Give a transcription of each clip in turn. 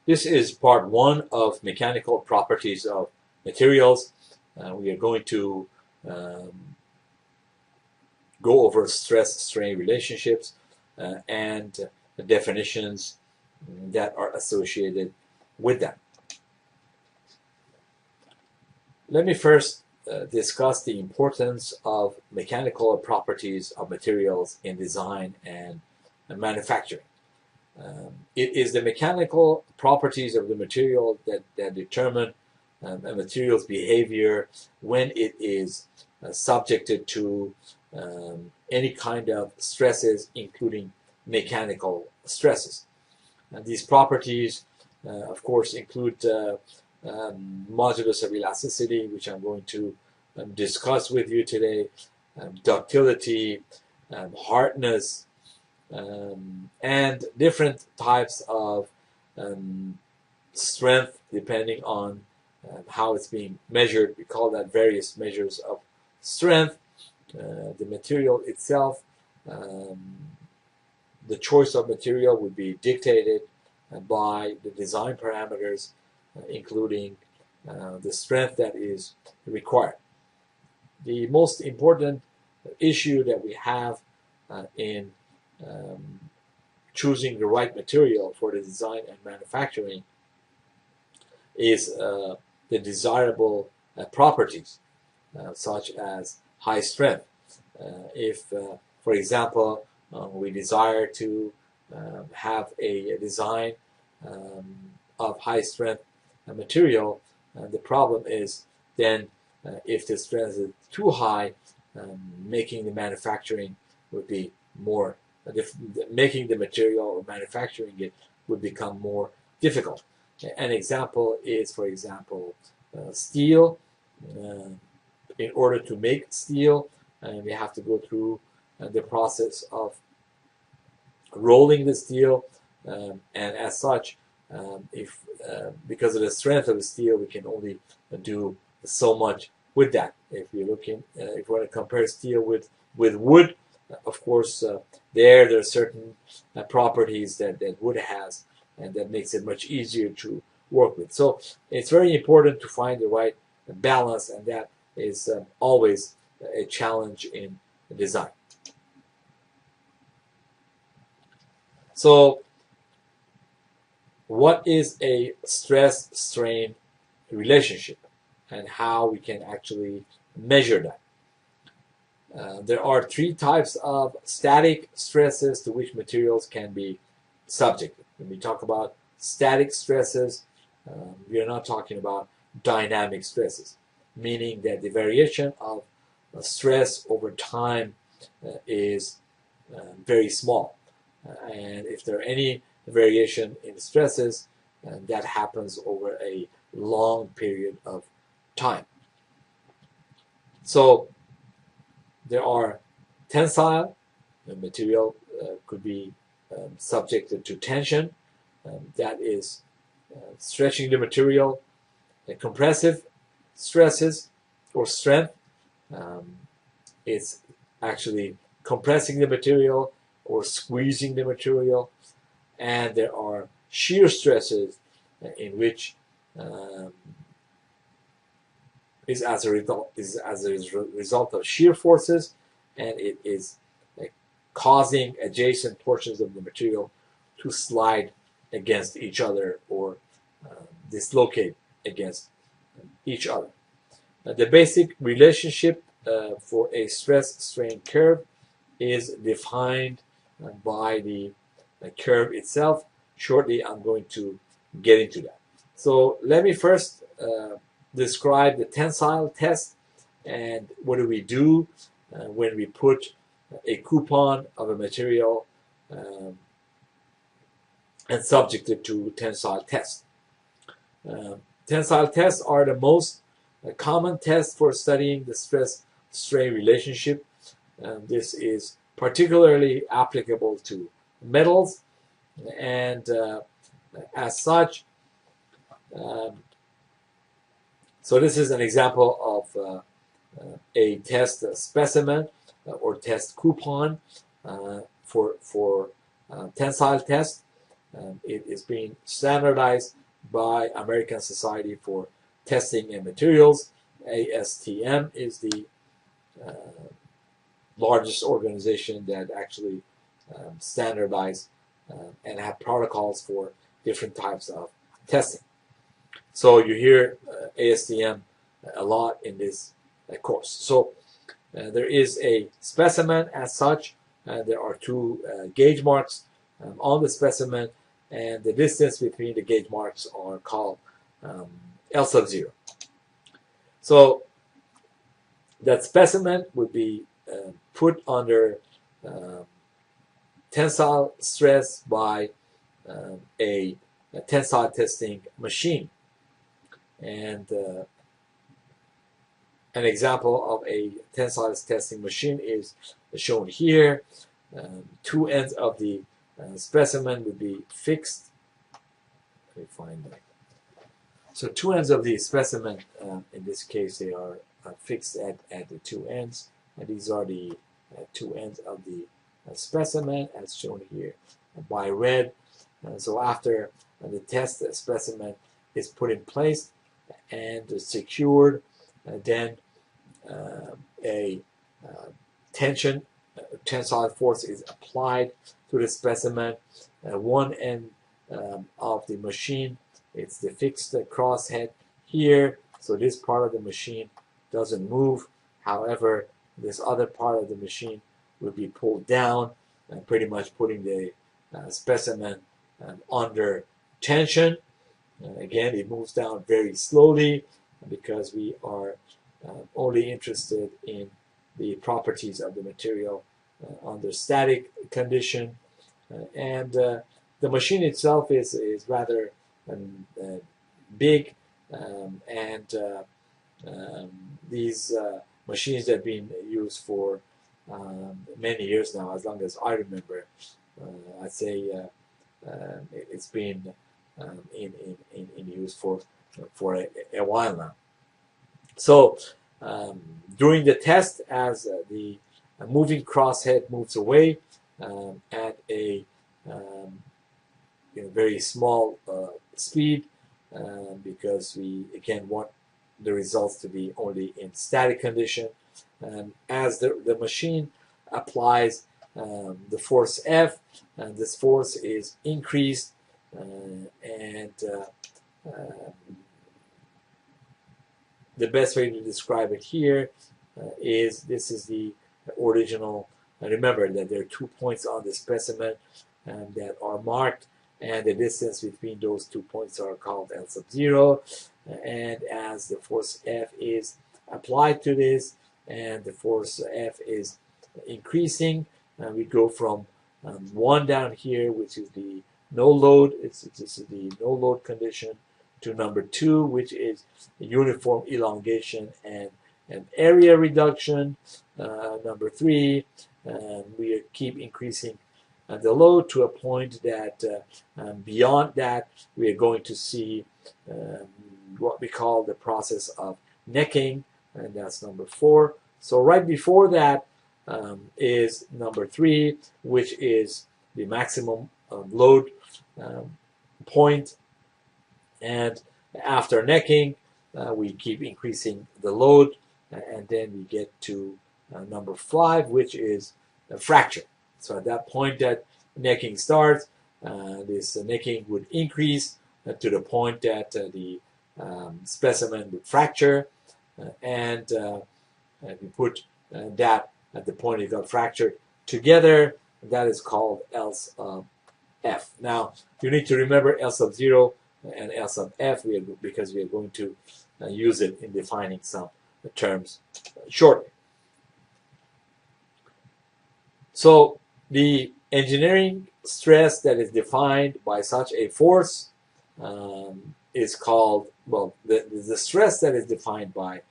This is part one of mechanical properties of materials. We are going to go over stress-strain relationships and the definitions that are associated with them. Let me first discuss the importance of mechanical properties of materials in design and manufacturing. It is the mechanical properties of the material that determine a material's behavior when it is subjected to any kind of stresses, including mechanical stresses. And these properties, of course, include modulus of elasticity, which I'm going to discuss with you today, ductility, hardness, and different types of strength depending on how it's being measured. We call that various measures of strength. The material itself, the choice of material would be dictated by the design parameters, including the strength that is required. The most important issue that we have in choosing the right material for the design and manufacturing is the desirable properties, such as high strength. If, for example, we desire to have a design of high strength material, the problem is then if the strength is too high, making the manufacturing would be more making the material or manufacturing it would become more difficult. An example is, for example, steel. In order to make steel, we have to go through the process of rolling the steel, and as such, because of the strength of the steel, we can only do so much with that. If you're looking, if you want to compare steel with wood, of course, there are certain properties that wood has, and that makes it much easier to work with. So it's very important to find the right balance, and that is always a challenge in design. So what is a stress-strain relationship, and how we can actually measure that? There are three types of static stresses to which materials can be subjected. When we talk about static stresses, we are not talking about dynamic stresses, meaning that the variation of stress over time is very small. And if there are any variation in stresses, that happens over a long period of time. So there are tensile. The material could be subjected to tension, that is stretching the material. Compressive stresses or strength, it's actually compressing the material or squeezing the material. And there are shear stresses, in which is as a result of shear forces, and it is causing adjacent portions of the material to slide against each other or dislocate against each other. The basic relationship for a stress-strain curve is defined by the curve itself. Shortly, I'm going to get into that. So let me first describe the tensile test, and what do we do when we put a coupon of a material and subject it to tensile test. Tensile tests are the most common test for studying the stress-strain relationship. This is particularly applicable to metals, and as such, so this is an example of a test specimen or test coupon for tensile test. It is being standardized by American Society for Testing and Materials. ASTM is the largest organization that actually standardize and have protocols for different types of testing. So you hear ASTM a lot in this course. So there is a specimen as such. There are two gauge marks on the specimen, and the distance between the gauge marks are called L sub 0. So that specimen would be put under tensile stress by a tensile testing machine. And an example of a tensile testing machine is shown here. Two ends of the specimen would be fixed. Let me find that. So two ends of the specimen, in this case, they are fixed at the two ends. And these are the two ends of the specimen as shown here by red. So after the test specimen is put in place and secured, then a tensile force is applied to the specimen. One end of the machine, it's the fixed crosshead here, so this part of the machine doesn't move. However, this other part of the machine will be pulled down, pretty much putting the specimen under tension. Again, it moves down very slowly because we are only interested in the properties of the material under static condition. And the machine itself is rather big, and these machines that have been used for many years now, as long as I remember. I'd say it's been in use for a while now. So during the test, as the moving crosshead moves away at a very small speed, because we again want the results to be only in static condition. As the machine applies the force F, and this force is increased, and the best way to describe it here is this is the original. Remember that there are 2 points on the specimen that are marked, and the distance between those 2 points are called L sub 0. And as the force F is applied to this, and the force F is increasing, we go from 1 down here, which is the no load. This is the no load condition, to number 2, which is uniform elongation and an area reduction. Number 3, we keep increasing the load to a point that beyond that we are going to see what we call the process of necking, and that's number 4. So right before that is number 3, which is the maximum load point. And after necking, we keep increasing the load, and then we get to number 5, which is a fracture. So at that point that necking starts, this necking would increase to the point that the specimen would fracture, and we put that at the point it got fractured together. That is called L sub F. Now you need to remember L sub 0 and L sub F because we are going to use it in defining some terms shortly. So the engineering stress that is defined by such a force is called, well, the stress that is defined by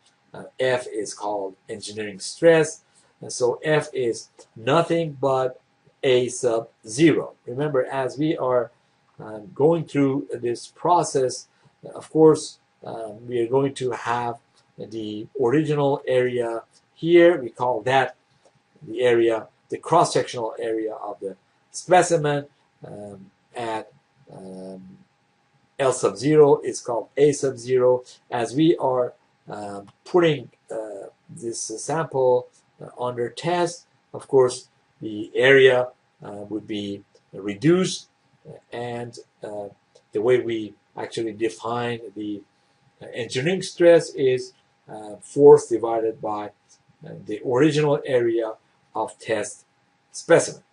F is called engineering stress. And so F is nothing but A sub 0. Remember, as we are going through this process, of course, we are going to have the original area here. We call that the area, the cross-sectional area of the specimen at L sub 0 is called A sub 0. As we are putting this sample under test, of course, the area would be reduced, and the way we actually define the engineering stress is force divided by the original area of test specimen.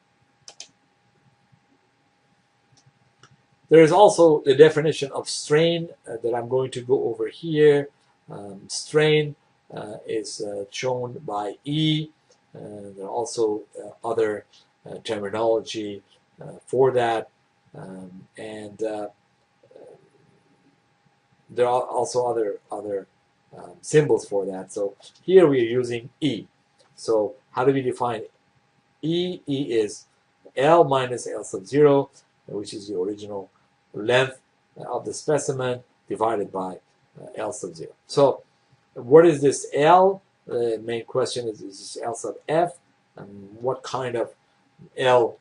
There is also the definition of strain that I'm going to go over here. Strain is shown by E. There are also other terminology for that, and there are also other symbols for that. So here we are using E. So how do we define E? E is L minus L sub 0, which is the original length of the specimen, divided by L sub 0. So what is this L? The main question is this L sub F? What kind of L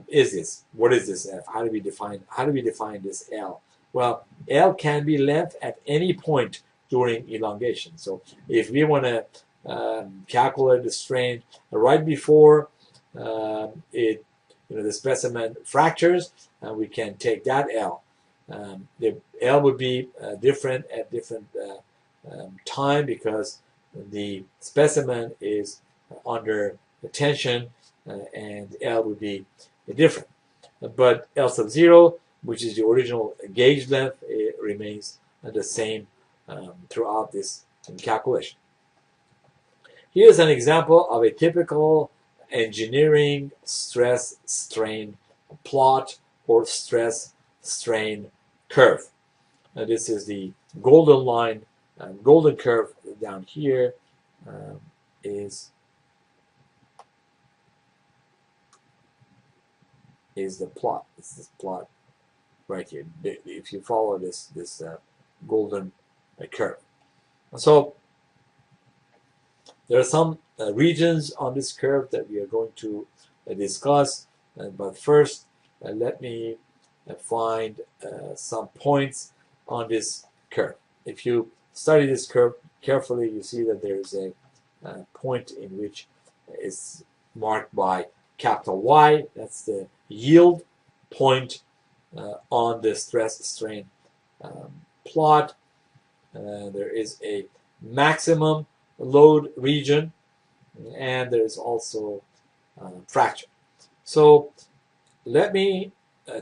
is this? What is this F? How do we define this L? Well, L can be length at any point during elongation. So if we want to calculate the strain right before the specimen fractures, we can take that L. The L would be different at different time because the specimen is under tension, and L would be different. But L sub 0, which is the original gauge length, it remains the same throughout this calculation. Here's an example of a typical engineering stress-strain plot or stress-strain curve. This is the golden line, golden curve down here is the plot. It's this plot right here. If you follow this golden curve. So there are some regions on this curve that we are going to discuss, but first let me find some points on this curve. If you study this curve carefully, you see that there is a point in which is marked by capital Y. That's the yield point on the stress-strain plot. There is a maximum load region, and there is also fracture. So let me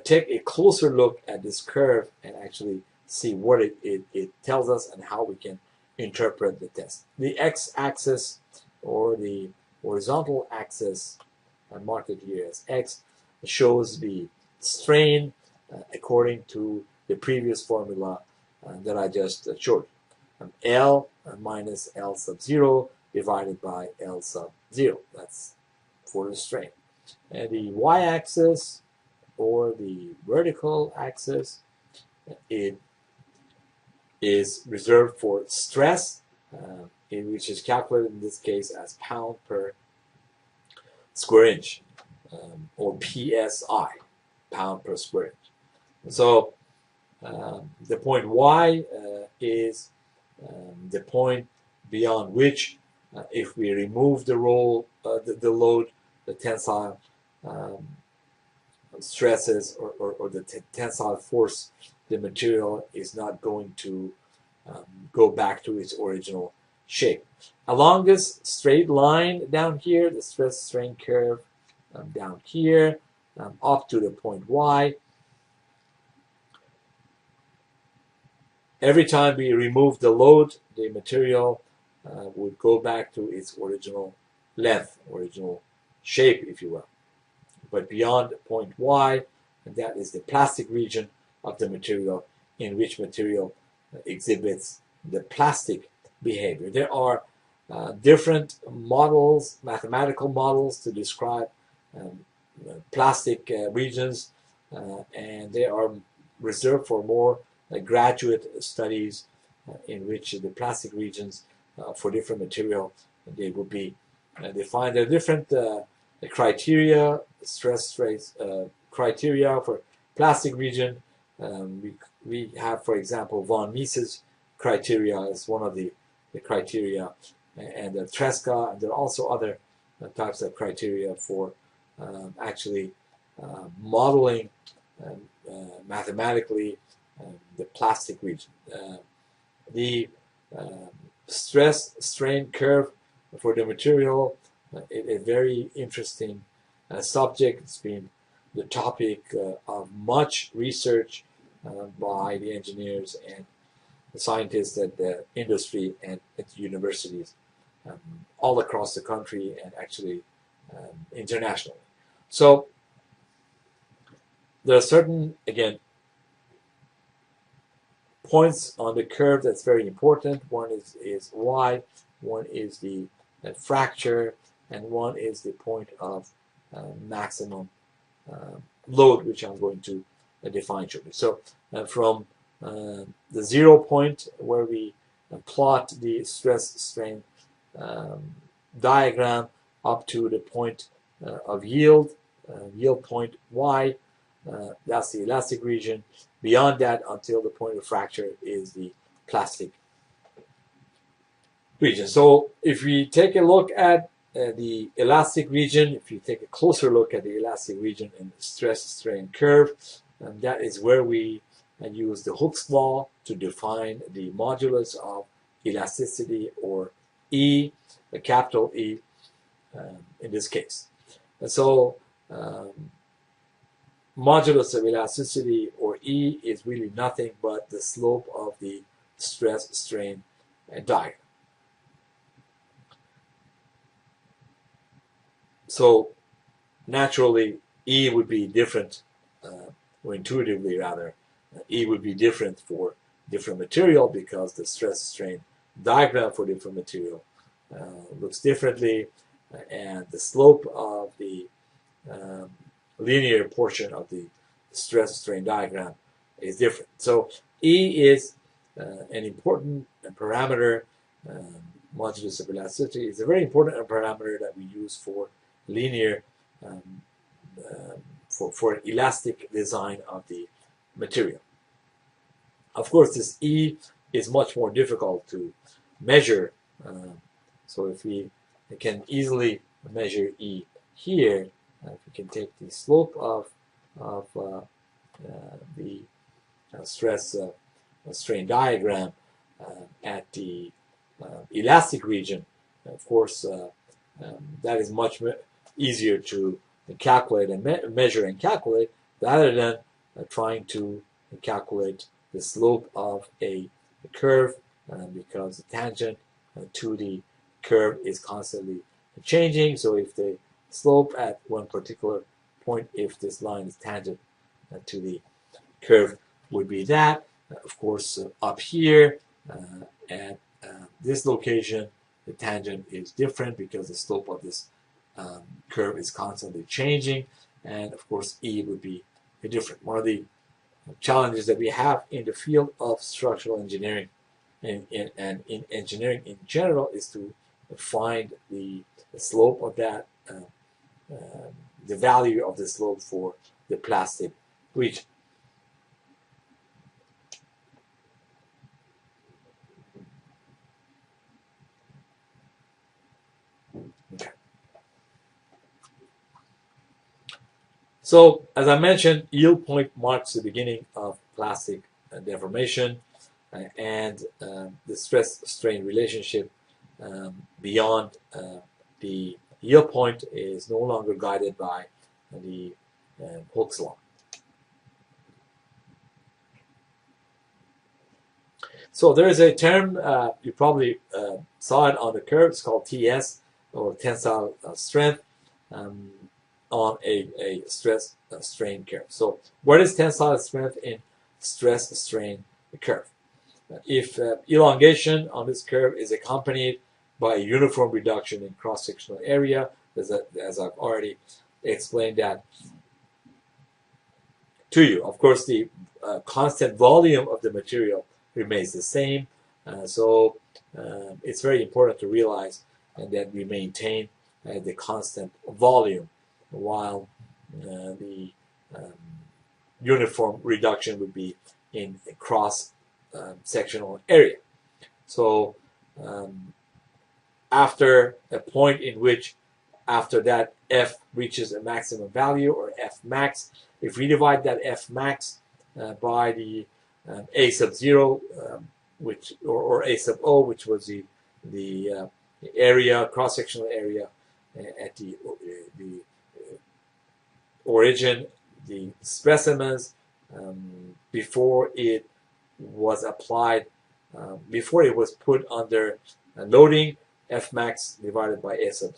take a closer look at this curve and actually see what it tells us and how we can interpret the test. The x-axis, or the horizontal axis, I marked it here as x, shows the strain according to the previous formula that I just showed. L minus L sub 0 divided by L sub 0. That's for the strain. And the y-axis, or the vertical axis, it is reserved for stress, which is calculated in this case as pound per square inch, or PSI, pound per square inch. So the point Y is the point beyond which, if we remove the load, the tensile stresses or the tensile force, the material is not going to go back to its original shape. Along this straight line down here, the stress-strain curve down here, up to the point Y, every time we remove the load, the material would go back to its original length, original shape, if you will. But beyond point Y, and that is the plastic region of the material, in which material exhibits the plastic behavior. There are different models, mathematical models, to describe plastic regions, and they are reserved for more graduate studies in which the plastic regions for different material, they will be defined. There are different criteria, stress rates, criteria for plastic region. we have, for example, von Mises criteria is one of the criteria, and the Tresca, and there are also other types of criteria for actually modeling mathematically the plastic region. The stress strain curve for the material, a very interesting subject. It's been the topic of much research by the engineers and the scientists at the industry and at universities all across the country and actually internationally. So there are certain, again, points on the curve that's very important. One is Y, one is the fracture, and one is the point of maximum load, which I'm going to define shortly. So from the 0 point where we plot the stress strain diagram up to the point of yield point Y, that's the elastic region. Beyond that, until the point of fracture, is the plastic region. So if we take a look at the elastic region, if you take a closer look at the elastic region in the stress strain curve, that is where we use the Hooke's law to define the modulus of elasticity, or E, a capital E in this case. And so modulus of elasticity, or E, is really nothing but the slope of the stress strain diagram. So naturally, E would be different, or intuitively rather, E would be different for different material, because the stress strain diagram for different material looks differently, and the slope of the linear portion of the stress strain diagram is different. So E is an important parameter. Modulus of elasticity is a very important parameter that we use for linear, for elastic design of the material. Of course, this E is much more difficult to measure. So if we can easily measure E here, if we can take the slope of the stress strain diagram at the elastic region, of course, that is much easier to calculate and measure and calculate, rather than trying to calculate the slope of a curve, because the tangent to the curve is constantly changing. So if the slope at one particular point, if this line is tangent to the curve, would be that. Of course, up here at this location, the tangent is different because the slope of this curve is constantly changing, and of course E would be different. One of the challenges that we have in the field of structural engineering and in engineering in general is to find the slope of that, the value of the slope for the plastic region. Okay. So, as I mentioned, yield point marks the beginning of plastic deformation, and the stress-strain relationship beyond the yield point is no longer guided by the Hooke's law. So there is a term, you probably saw it on the curve, it's called TS, or tensile strength, on a stress strain curve. So what is tensile strength in stress strain curve? If elongation on this curve is accompanied by a uniform reduction in cross-sectional area, as I've already explained that to you. Of course, the constant volume of the material remains the same. So it's very important to realize that we maintain the constant volume while the uniform reduction would be in cross sectional area. So after a point in which after that f reaches a maximum value, or f max, if we divide that f max by the a sub 0, which or a sub o, which was the area, cross-sectional area at the origin, the specimens before it was applied, before it was put under loading, f max divided by a sub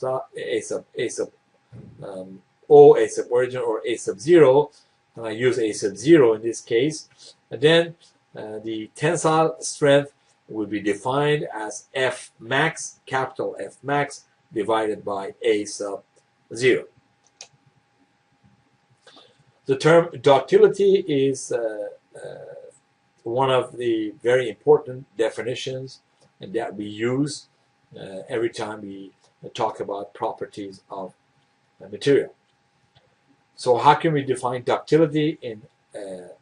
o, a sub origin, or a sub 0. And I use a sub 0 in this case. And then the tensile strength would be defined as f max, capital F max, divided by a sub 0. The term ductility is one of the very important definitions and that we use every time we talk about properties of a material. So how can we define ductility in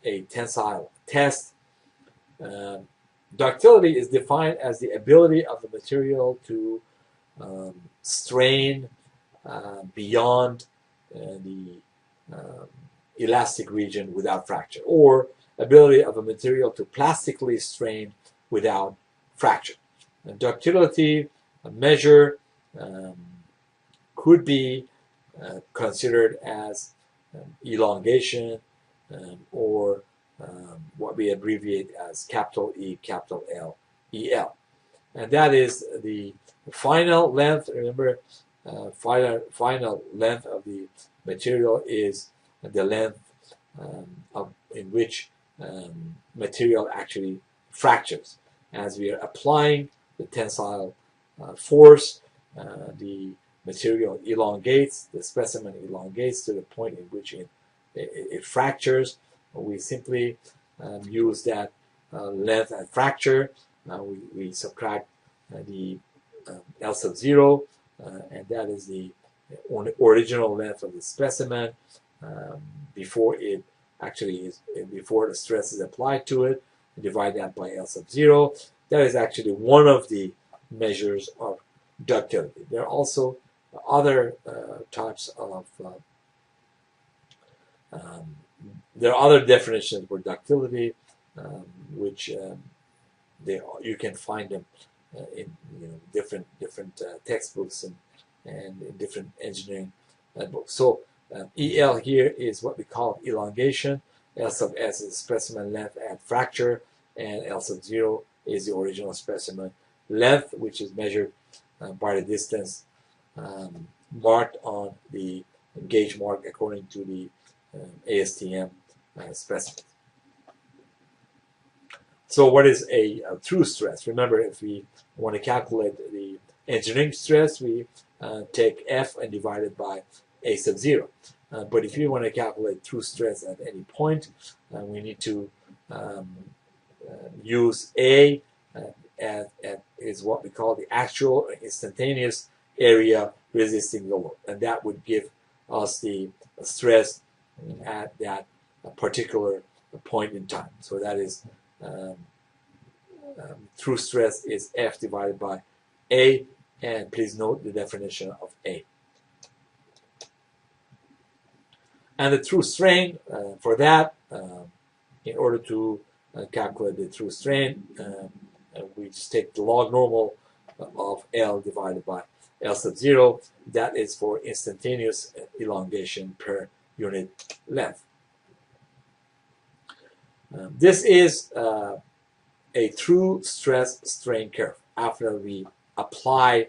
a tensile test? Ductility is defined as the ability of the material to strain beyond the elastic region without fracture, or ability of a material to plastically strain without fracture. And ductility measure could be considered as elongation or what we abbreviate as capital E, capital L, EL. And that is the final length. Remember, final length of the material is the length in which material actually fractures. As we are applying the tensile force, the material elongates, the specimen elongates to the point in which it fractures. We simply use that length at fracture. We subtract the L sub 0, and that is the original length of the specimen before it actually is, before the stress is applied to it. Divide that by L sub 0. That is actually one of the measures of ductility. There are also other types of there are other definitions for ductility, which you can find them in different textbooks and in different engineering books. So EL here is what we call elongation. L sub S is specimen length at fracture, and L sub 0 is the original specimen length, which is measured by the distance marked on the gauge mark according to the ASTM specimen. So what is a true stress? Remember, if we want to calculate the engineering stress, we take F and divide it by A sub 0. But if you want to calculate true stress at any point, we need to use A is what we call the actual or instantaneous area resisting the load. And that would give us the stress at that particular point in time. So that is true stress is F divided by A, and please note the definition of A. And the true strain, for that, in order to calculate the true strain, we just take the log normal of L divided by L sub 0. That is for instantaneous elongation per unit length. This is a true stress strain curve. After we apply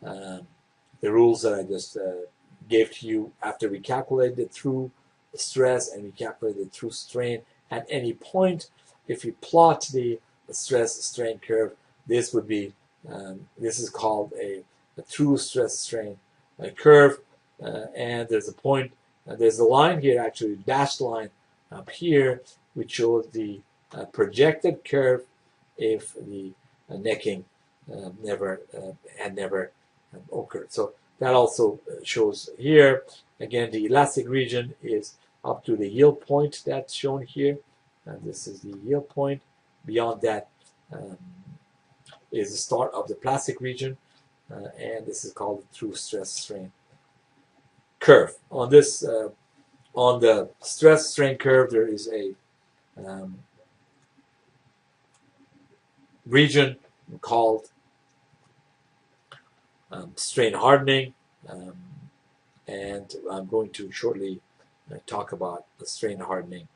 the rules that I just gave to you, after we calculate the true stress and we calculate the true strain at any point, if we plot the stress strain curve, this would be this is called a true stress strain curve, and there's a point, there's a line here, actually dashed line up here, which shows the projected curve if the necking never occurred. So that also shows here. Again, the elastic region is up to the yield point that's shown here. And this is the yield point. Beyond that is the start of the plastic region, and this is called the true stress strain curve. On this, on the stress strain curve, there is a region called strain hardening, and I'm going to shortly talk about the strain hardening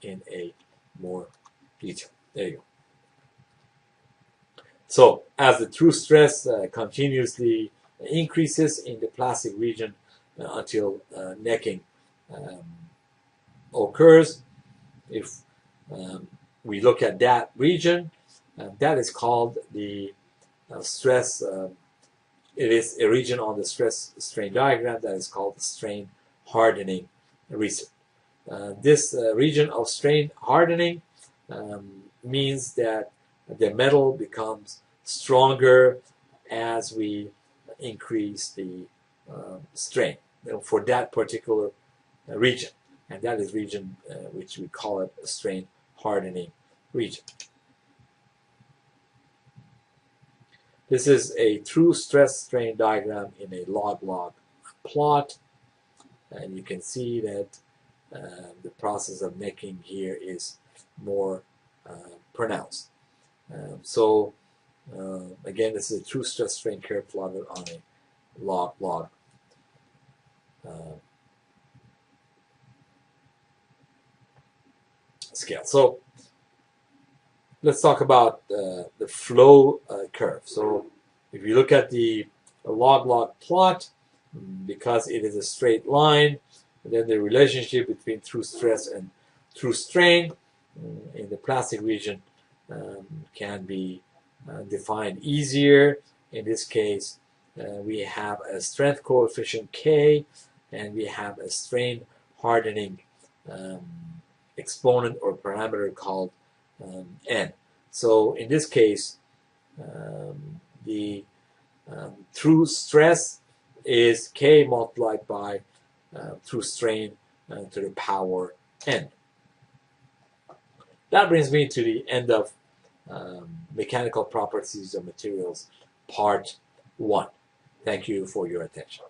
in a more detail. There you go. So as the true stress continuously increases in the plastic region until necking occurs, if we look at that region, that is called the stress. It is a region on the stress strain diagram that is called the strain hardening region. This region of strain hardening means that the metal becomes stronger as we increase the strain for that particular region, and that is region which we call it a strain hardening region. This is a true stress strain diagram in a log-log plot, and you can see that the process of necking here is more pronounced. Again, this is a true stress strain curve plotted on a log-log scale. So let's talk about the flow curve. So if you look at the log-log plot, because it is a straight line, then the relationship between true stress and true strain in the plastic region can be defined easier. In this case, we have a strength coefficient K, and we have a strain hardening exponent or parameter called N. So in this case, the true stress is K multiplied by true strain to the power N. That brings me to the end of mechanical properties of materials, part 1. Thank you for your attention.